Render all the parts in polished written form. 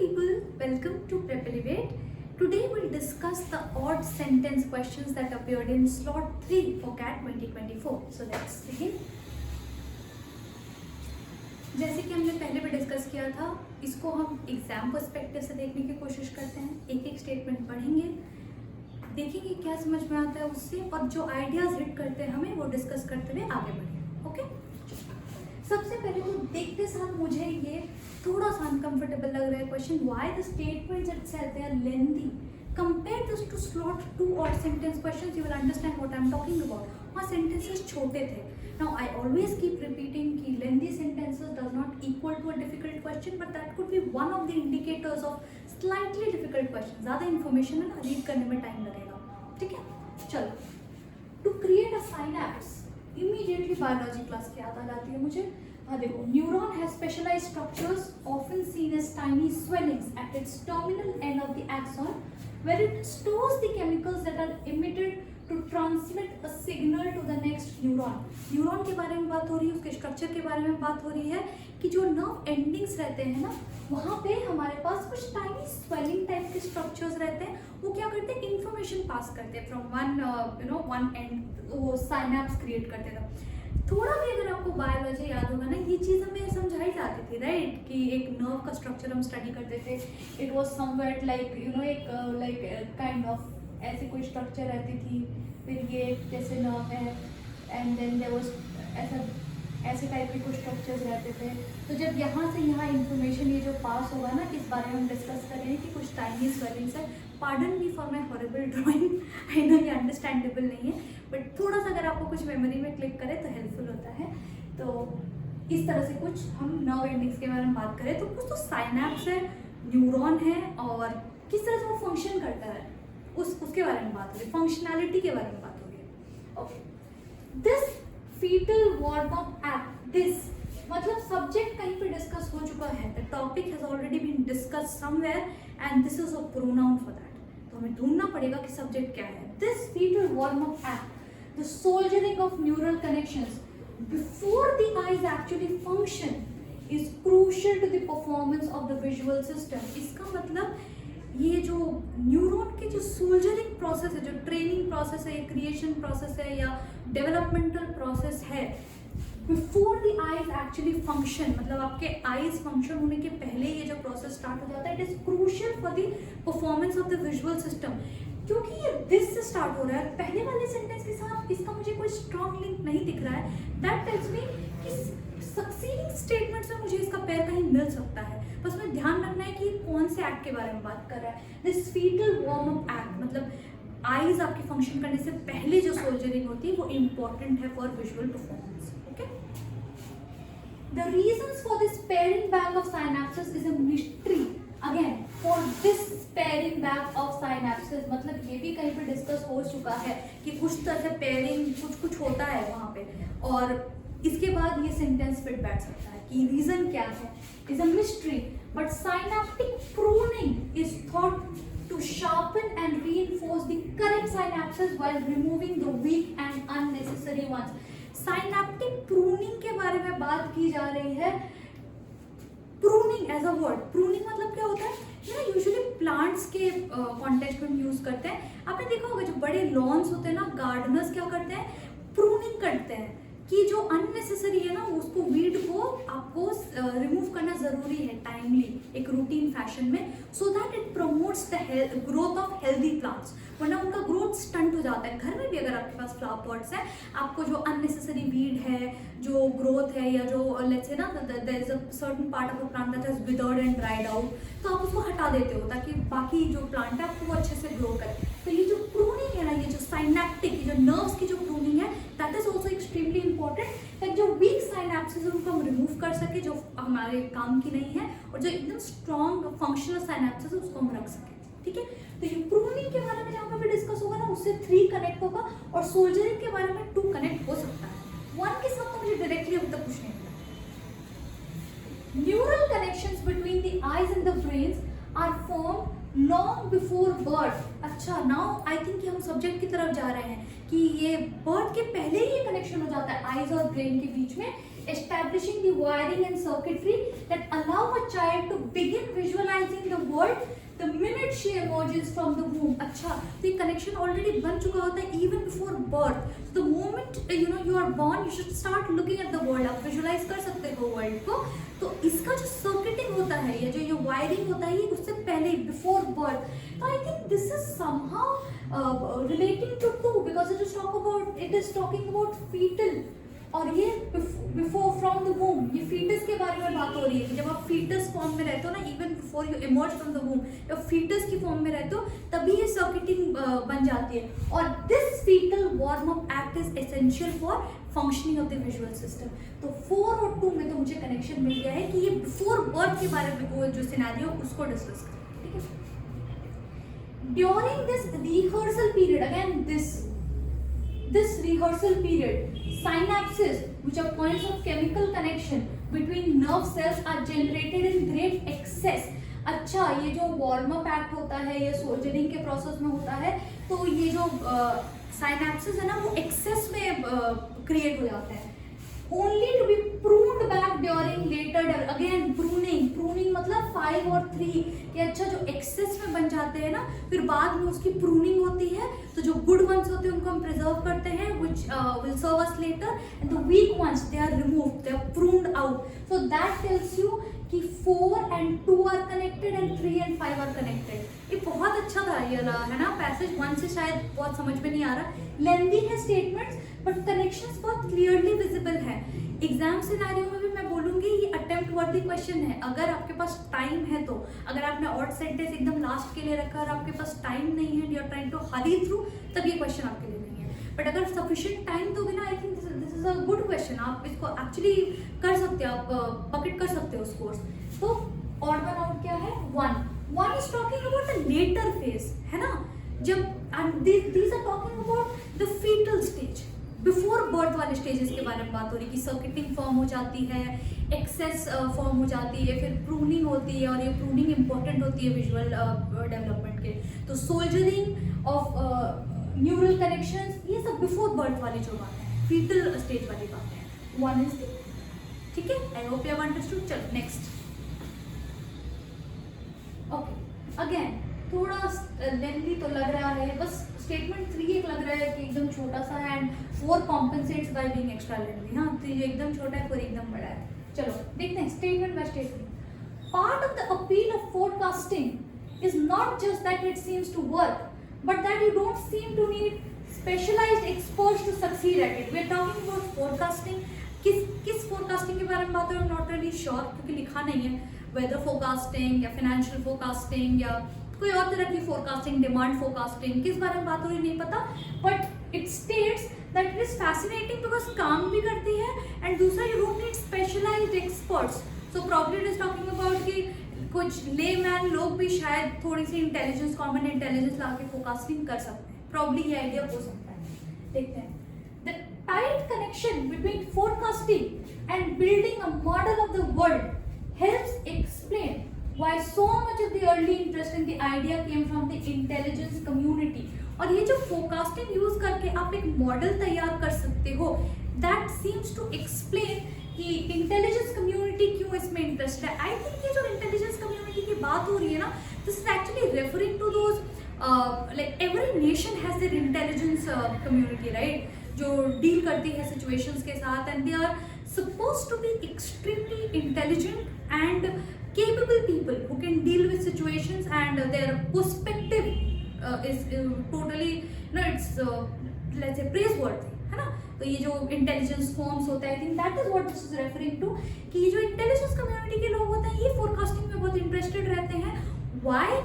people, welcome to Prep Elevate. Today we'll discuss the odd sentence questions that appeared in slot 3 for CAT 2024. So let's begin. जैसे कि हमने पहले भी discuss किया था, इसको हम एग्जाम पर्सपेक्टिव से देखने की कोशिश करते हैं। एक एक स्टेटमेंट पढ़ेंगे, देखेंगे क्या समझ में आता है उससे, और जो आइडियाज हिट करते हैं हमें वो डिस्कस करते हुए आगे बढ़ेंगे। ओके, सबसे पहले तो देखते साथ मुझे ये थोड़ा सा अनकंफर्टेबल लग रहा है question, why the statements itself they are lengthy, compare this to slot 2 और sentence questions, you will understand what I am talking about. वहाँ सेंटेंसेस छोटे थे। Now I always keep repeating कि lengthy sentences does not equal to a difficult question, but that could be one of the indicators of slightly difficult question. ज़्यादा information है ना, read करने में time लगेगा। ठीक है, चलो। To create a synapse, immediately biology class की याद आ जाती है मुझे। देखो, neuron has specialised structures often seen as tiny swellings at its terminal end of the axon where it stores the chemicals that are emitted to transmit a signal to the next neuron. Neuron के बारे में बात हो रही है, उसके structure के बारे में बात हो रही है कि जो नर्व एंडिंग्स रहते हैं ना, वहाँ पे हमारे पास कुछ टाइनी स्वेलिंग टाइप के स्ट्रक्चर्स रहते हैं। वो क्या करते हैं, इंफॉर्मेशन पास करते हैं फ्रॉम वन एंड, वो साइनैप्स क्रिएट करते थे। थोड़ा भी अगर आपको बायोलॉजी याद होगा ना, ये चीज़ हमें समझाई जाती थी, राइट, कि एक नर्व का स्ट्रक्चर हम स्टडी करते थे। इट वाज समवेयर लाइक एक काइंड ऑफ ऐसे कोई स्ट्रक्चर रहती थी, फिर ये जैसे नर्व है, एंड देन देयर वाज ऐसे टाइप के कुछ स्ट्रक्चर्स रहते थे। तो जब यहाँ से यहाँ इन्फॉर्मेशन ये जो पास होगा ना, इस बारे में हम डिस्कस करेंगे कि कुछ टाइनी स्वेलिंग्स है। Pardon me for my horrible drawing, I know ये अंडरस्टैंडेबल नहीं है, बट थोड़ा सा अगर आपको कुछ मेमोरी में क्लिक करे तो हेल्पफुल होता है। तो इस तरह से कुछ हम नर्व एंडिंग्स के बारे में बात करें तो कुछ तो साइनैप्स है, न्यूरॉन है, और किस तरह से वो फंक्शन करता है उसके बारे में बात हो रही है, फंक्शनैलिटी के बारे में बात हो रही है। Okay, this fetal warm up act, this मतलब सब्जेक्ट कहीं पे डिस्कस हो चुका है, the topic has already been discussed somewhere and this is a pronoun for that. तो हमें ढूंढना पड़ेगा कि सब्जेक्ट क्या है। This fetal warm up act, the soldering of neural connections before the eyes actually function is crucial to the performance of the visual system. इसका मतलब ये जो न्यूरॉन के जो सोल्जरिंग प्रोसेस है, जो ट्रेनिंग प्रोसेस है, क्रिएशन प्रोसेस है या डेवलपमेंटल प्रोसेस है, before the eyes actually function, मतलब आपके आईज फंक्शन होने के पहले ये जो प्रोसेस स्टार्ट हो जाता है, it is crucial for the performance of the visual system. क्योंकि ये दिस से स्टार्ट हो रहा है, पहले वाले सेंटेंस के साथ इसका मुझे कोई स्ट्रॉन्ग लिंक नहीं दिख रहा है। दैट टेल्स मी कि सक्सीडिंग स्टेटमेंट्स में मुझे इसका पैर कहीं मिल सकता है। बस मुझे ध्यान रखना है कि कौन से एक्ट के बारे में बात कर रहा है। This fetal warm up act मतलब आईज आपकी फंक्शन करने से पहले जो सोल्जरिंग होती है वो इम्पोर्टेंट है for visual performance. Okay, the reasons for this pairing back of synapses is a mystery. Again, for this pairing back of synapses मतलब ये भी कहीं पे डिस्कस हो चुका है कि कुछ तरह से पेयरिंग कुछ होता है वहाँ पे, और इसके बाद ये सेंटेंस फिट बैठ सकता है कि रीजन क्या है, is a mystery, but synaptic pruning is thought to sharpen and reinforce the correct synapses while removing the weak and unnecessary ones. Synaptic pruning के बारे में बात की जा रही है। Pruning as a word, pruning मतलब क्या होता है, ये यूजुअली प्लांट्स के कॉन्टेक्स्ट में यूज करते हैं। आपने देखा होगा जो बड़े लॉन्स होते हैं ना, गार्डनर्स क्या करते हैं, प्रूनिंग करते हैं कि जो अननेसेसरी है ना उसको, वीड को आपको रिमूव करना जरूरी है टाइमली, एक रूटीन फैशन में, so that it promotes the growth of healthy plants, वरना उनका ग्रोथ स्टंट हो जाता है। घर में भी अगर आपके पास फ्लावर पॉट्स है, आपको जो अननेसेसरी वीड है, जो ग्रोथ है, या जो लेट्स से ना there is a certain part of a plant that has withered and dried out, तो आप उसको हटा देते हो ताकि बाकी जो प्लांट है आपको वो अच्छे से ग्रो करे। तो ये जो प्रूनिंग है ना, ये जो साइनैप्टिक, जो नर्व्स की जो प्रूनिंग है, that is also extremely important, ताकि जो वीक साइनैप्सेस है उनको हम रिमूव कर सके, जो हमारे काम की नहीं है, और जो एकदम स्ट्रॉन्ग फंक्शनल साइनैप्सेस है उसको हम रख सके। ठीक है, तो ये प्रूनिंग के बारे में जहाँ पर भी डिस्कस होगा ना, उससे 3 कनेक्ट होगा, और सोल्जरिंग के बारे में 2 कनेक्ट हो सकता है। 1 के साथ तो मुझे डायरेक्टली अभी तक कुछ नहीं मिला। Neural connections between the eyes and the brains are form long before birth. अच्छा, नाउ आई थिंक हम सब्जेक्ट की तरफ जा रहे हैं कि ये बर्थ के पहले ही ये कनेक्शन हो जाता है आईज और ब्रेन के बीच में, establishing the wiring and circuitry that allow a child to begin visualizing the world the minute she emerges from the womb. अच्छा, तो ये connection already बन चुका होता है even before birth. So the moment you are born, you should start looking at the world. आप visualize कर सकते हो world को. तो इसका जो circuiting होता है या जो ये wiring होता है ये उससे पहले before birth. तो I think this is somehow relating to two because it is talking about fetal. और ये बिफोर फ्रॉम द वूम, ये फीटस के बारे में बात हो रही है कि जब आप फीटस फॉर्म में रहते हो ना, even before you emerge from the वूम, जब फीटस की फॉर्म में रहते हो तभी ये सर्किटिंग बन जाती है. और this fetal warm up act is essential for functioning of the visual system. तो 4 और 2 में तो मुझे कनेक्शन मिल गया है कि ये बिफोर बर्थ के बारे में जो सिनेरियो उसको डिस्कस करें. ठीक है. During this rehearsal period, again this rehearsal period, synapses, which are points of chemical connection between nerve cells, are generated in great excess. अच्छा, ये जो वार्म अप एक्ट होता है ये सोल्जरिंग के प्रोसेस में होता है, तो ये जो साइनेप्सेस है ना वो एक्सेस में क्रिएट हो जाते हैं. Only to be pruned back during later, again pruning मतलब 5 और 3 कि अच्छा जो एक्सेस में बन जाते हैं ना फिर बाद में उसकी प्रूनिंग होती है, तो जो गुड वंस होते हैं उनको हम प्रिजर्व करते हैं which will serve us later, and the weak ones they are removed, they are pruned out. So that tells you कि 4 and 2 are connected and 3 and 5 are connected. ये बहुत अच्छा था ये है ना पैसेज. 1 से शायद बहुत समझ में नहीं आ रहा, लेंथी है स्टेटमेंट्स बट कनेक्शंस बहुत क्लियरली विजिबल है. एग्जाम सिनेरियो में भी मैं बोलूंगी ये अटेम्प्ट वर्दी क्वेश्चन है. अगर आपके पास टाइम है तो, अगर आपने ऑड सेंटेंस एकदम लास्ट के लिए रखा और आपके पास टाइम नहीं है, you are trying to hurry through, तब ये क्वेश्चन आपके लिए नहीं है. बट अगर सफिशिएंट टाइम दोगे ना, I think this is a good question. आप इसको एक्चुअली कर सकते हो, आप पकड़ कर सकते हो स्कोर्स. तो ऑड वन आउट क्या है? 1 is talking about the latter phase, है ना, जब these are talking about the fetal stage, before birth वाले स्टेजेस के बारे में बात हो रही है कि सर्किटिंग फॉर्म हो जाती है, एक्सेस फॉर्म हो जाती है, फिर प्रूनिंग होती है, और ये प्रूनिंग इंपॉर्टेंट होती है विजुअल डेवलपमेंट के. तो सोल्जरिंग ऑफ न्यूरल कनेक्शंस, ये सब बिफोर बर्थ वाली जो बात है, फीटल स्टेज वाली बात है. 1 इज ठीक है. I hope you have understood. चलो नेक्स्ट. ओके, अगेन थोड़ा लेंथी तो लग रहा है, बस स्टेटमेंट 3 एक लग रहा है कि एकदम छोटा सा है, and 4 compensates by being extra lengthy. हाँ, तो ये एकदम छोटा है, 4 एकदम बड़ा है. चलो देखते हैं statement by statement. Part of the appeal of forecasting is not just that it seems to work, but that you don't seem to need specialised experts to succeed at it. We are talking about forecasting. किस forecasting के बारे में बात है, I am not really sure क्योंकि लिखा नहीं है. वेदर फोरकास्टिंग या फाइनेंशियल फोरकास्टिंग या कोई और तरह की फोरकास्टिंग, डिमांड फोरकास्टिंग, किस बारे में बात हो रही नहीं पता, but it states that it is fascinating because काम भी करती है, एंड दूसरा you don't need specialised experts. So probably it is talking about कि कुछ लेमैन लोग भी शायद थोड़ी सी इंटेलिजेंस, कॉमन इंटेलिजेंस ला के फोरकास्टिंग कर सकते हैं. प्रॉब्ली ये आइडिया हो सकता है. देखते हैं. The tight connection between forecasting and building a model of the world helps explain why so much of the early interest in the idea came from the intelligence community. और ये जो forecasting use करके आप एक model तैयार कर सकते हो, that seems to explain कि इंटेलिजेंस कम्युनिटी क्यों इसमें इंटरेस्ट है. आई थिंक ये जो इंटेलिजेंस कम्युनिटी की बात हो रही है ना, this is actually referring to those like every nation has their intelligence community, right, जो डील करती है सिचुएशंस के साथ, and they are supposed to be extremely intelligent and capable people who can deal with situations, and their perspective is totally, it's let's say praiseworthy, है ना. तो ये जो इंटेलिजेंस फॉर्म्स होता है, I think that is what this is referring to, कि ये जो इंटेलिजेंस कम्युनिटी के लोग होते हैं ये फोरकास्टिंग में बहुत इंटरेस्टेड रहते हैं. Why?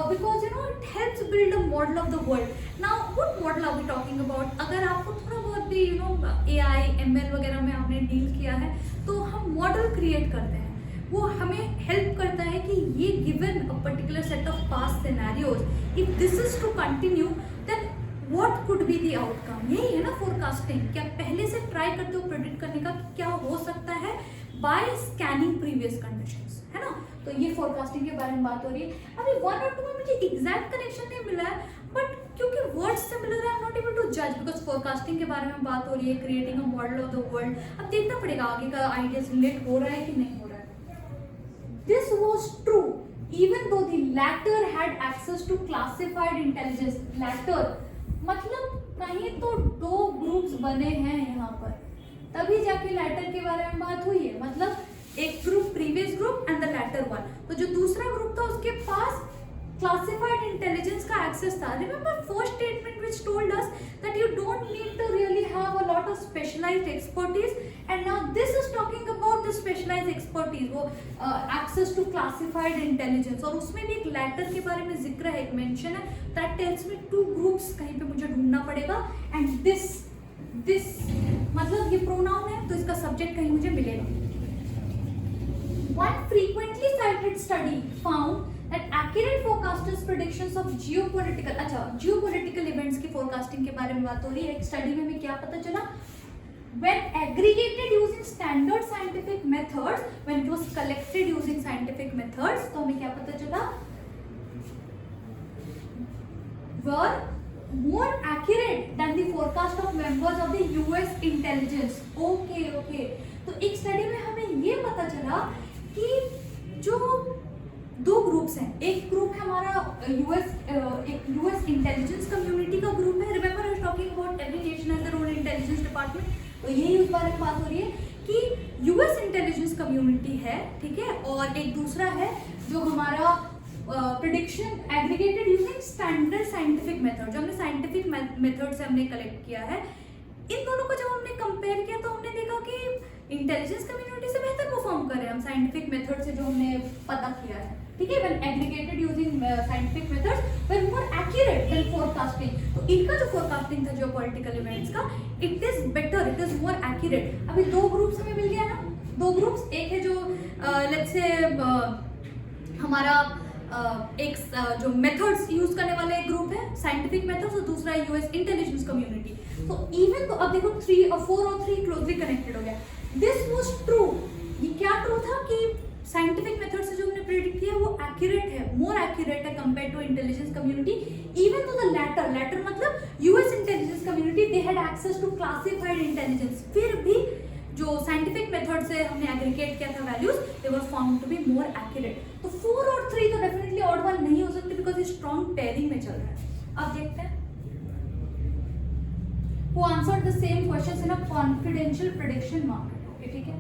Because it helps build a model of the world. Now what model are we talking about? अगर आपको थोड़ा बहुत भी AI ML वगैरह में आपने डील किया है तो हम मॉडल क्रिएट करते हैं. वो हमें हेल्प करता है कि ये given a particular set of past scenarios, if this is to continue then what could be the outcome. यही है ना फोरकास्टिंग. क्या पहले से ट्राई करते हो प्रेडिक्ट करने का क्या हो सकता है बाय स्कैनिंग प्रीवियस कंडीशंस, है ना. तो ये फोरकास्टिंग के बारे में बात हो रही है. अभी 1 और 2 में मुझे एग्जैक्ट कनेक्शन नहीं मिला है, बट क्योंकि वर्ड्स सिमिलर है, I am not able to जज बिकॉज फोरकास्टिंग के बारे में बात हो रही है, creating a model of the world. अब देखना पड़ेगा आगे का आइडियाज रिलेट हो रहा है कि नहीं हो रहा है. This was true even though the latter had access to classified intelligence. latter मतलब कहीं तो दो ग्रुप्स बने हैं यहाँ पर, तभी जाके लैटर के बारे में बात हुई है. मतलब एक group previous group and the latter one. तो जो दूसरा ग्रुप था उसके पास क्लासिफाइड इंटेलिजेंस का एक्सेस था. Remember first statement which told us that you don't need to really have a lot of specialised expertise, and now this is talking about the specialised expertise, वो access to classified intelligence. और उसमें भी एक letter के बारे में जिक्र है, एक मेंशन है, that tells me two groups कहीं पे मुझे ढूंढना पड़ेगा, एंड दिस मतलब ये प्रोनाउन है तो इसका सब्जेक्ट कहीं मुझे मिलेगा. One frequently cited study found that accurate forecasters predictions of geopolitical, अच्छा geopolitical events की forecasting के बारे में बात हो रही है. एक स्टडी में भी क्या पता चला, when aggregated using standard scientific methods, when it was collected using scientific methods, तो हमें क्या पता चला, were more accurate than the forecast of members of the US intelligence. Okay. तो एक स्टडी में हमें ये पता चला कि जो दो ग्रुप्स हैं, एक ग्रुप है हमारा यूएस इंटेलिजेंस कम्युनिटी का ग्रुप है. Remember I was talking about every nation has their own intelligence department. तो यही उस बारे में बात हो रही है कि यूएस इंटेलिजेंस कम्युनिटी है, ठीक है, और एक दूसरा है जो हमारा prediction aggregated using standard scientific method, जो हमने साइंटिफिक मेथड से हमने कलेक्ट किया है. इन दोनों को जब हमने कंपेयर किया तो हमने देखा कि इंटेलिजेंस कम्युनिटी से बेहतर परफॉर्म कर रहे हैं हम साइंटिफिक मेथड से जो हमने पता किया है, ठीक है. When aggregated using scientific methods were more accurate then forecasting. तो इनका जो फोरकास्टिंग था जियोपॉलिटिकल इवेंट्स का, it is better, it is more accurate. अभी दो ग्रुप्स हमें मिल गया ना, दो ग्रुप्स, एक है जो लेट्स से हमारा एक जो मेथड्स यूज करने वाला एक ग्रुप है साइंटिफिक मेथड्स, और दूसरा है यूएस इंटेलिजेंस कम्युनिटी. तो इवन तो अब देखो 3 और 4 और 3 क्लोजली कनेक्टेड हो गया. This was true. ये क्या ट्रू था कि साइंटिफिक मेथड से जो हमने प्रेडिक्ट किया वो एक्यूरेट है, मोर एक्यूरेट है compare to intelligence community. Even though the latter मतलब US intelligence community, they had access to classified intelligence. फिर भी जो साइंटिफिक मेथड से हमने एग्रीगेट किया था values, they were found to be more accurate. तो 4 और 3 तो डेफिनेटली ऑड वन नहीं हो सकते बिकॉज ये स्ट्रॉन्ग पेयरिंग में चल रहा है. अब देखते हैं who answered the same questions in a confidential prediction market. Okay, ठीक है.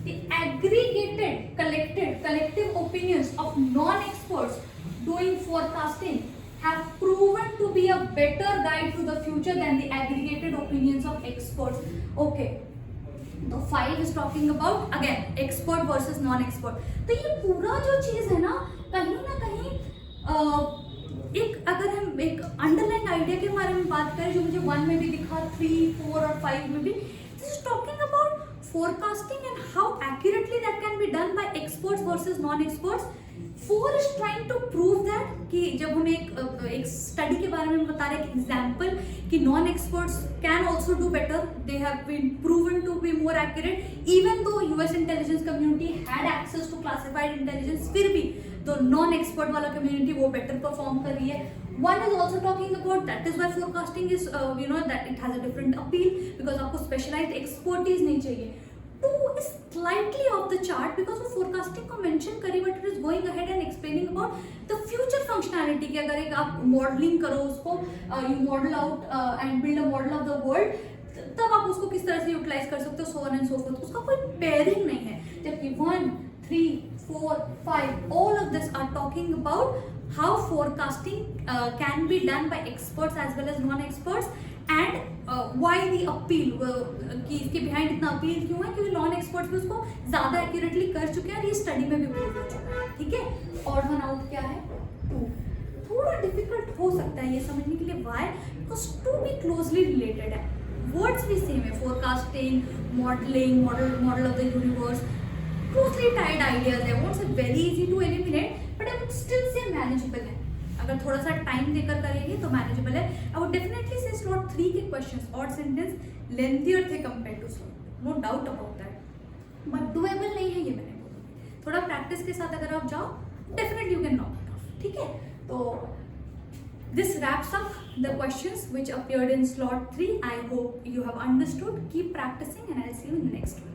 The aggregated collective opinions of non-experts doing forecasting have proven to be a better guide to the future than the aggregated opinions of experts. Okay. तो 5 is talking about again expert versus non-expert. तो ये पूरा जो चीज है ना कहीं एक अगर हम एक अंडरलाइन आइडिया के बारे में बात करें जो मुझे 1 में भी दिखा, 3, 4 और 5 में भी, this is talking about forecasting and how accurately that can be done by experts versus non-experts. 4 is trying to prove that कि जब हम एक स्टडी के बारे में बता रहे हैं, एग्जाम्पल कि non experts can also do better, they have been proven to be more accurate. Even though US intelligence community had access to classified intelligence, फिर भी तो नॉन एक्सपर्ट वाला कम्युनिटी वो बेटर परफॉर्म कर रही है. 1 is also talking about that is why forecasting is that it has a different appeal because आपको specialized expertise नहीं चाहिए. 2 is slightly off the chart because वो forecasting को mention करी but it is going ahead and explaining about the future functionality कि अगर एक आप modeling करो उसको, you model out and build a model of the world, तब आप उसको किस तरह से यूटिलाइज कर सकते हो, so on and so forth. उसका कोई पेयरिंग नहीं है. जबकि 1, 3, 4, 5 all of this are talking about how forecasting can be done by experts as well as non-experts and why the appeal कि इसके behind इतना appeal क्यों है, क्योंकि non-experts भी उसको ज़्यादा accurately कर चुके हैं और ये study में भी prove हो चुका है. ठीक है. odd one out क्या है? 2. थोड़ा difficult हो सकता है ये समझने के लिए. why? because 2 भी closely related है. words भी same है. forecasting, modeling, model of the universe, closely tied ideas है. won't say very easy to eliminate but I would still say manageable है. अगर थोड़ा सा टाइम देकर करेंगे तो मैनेजेबल है. I would definitely say slot 3 के questions odd sentence lengthier थे compared to slot, no doubt about that, but doable नहीं है ये मैंने बोला. थोड़ा प्रैक्टिस के साथ अगर आप जाओ definitely you can knock it off. ठीक है. तो this wraps up the questions which appeared in slot 3. I hope you have understood. Keep practicing and I'll see you in the next one.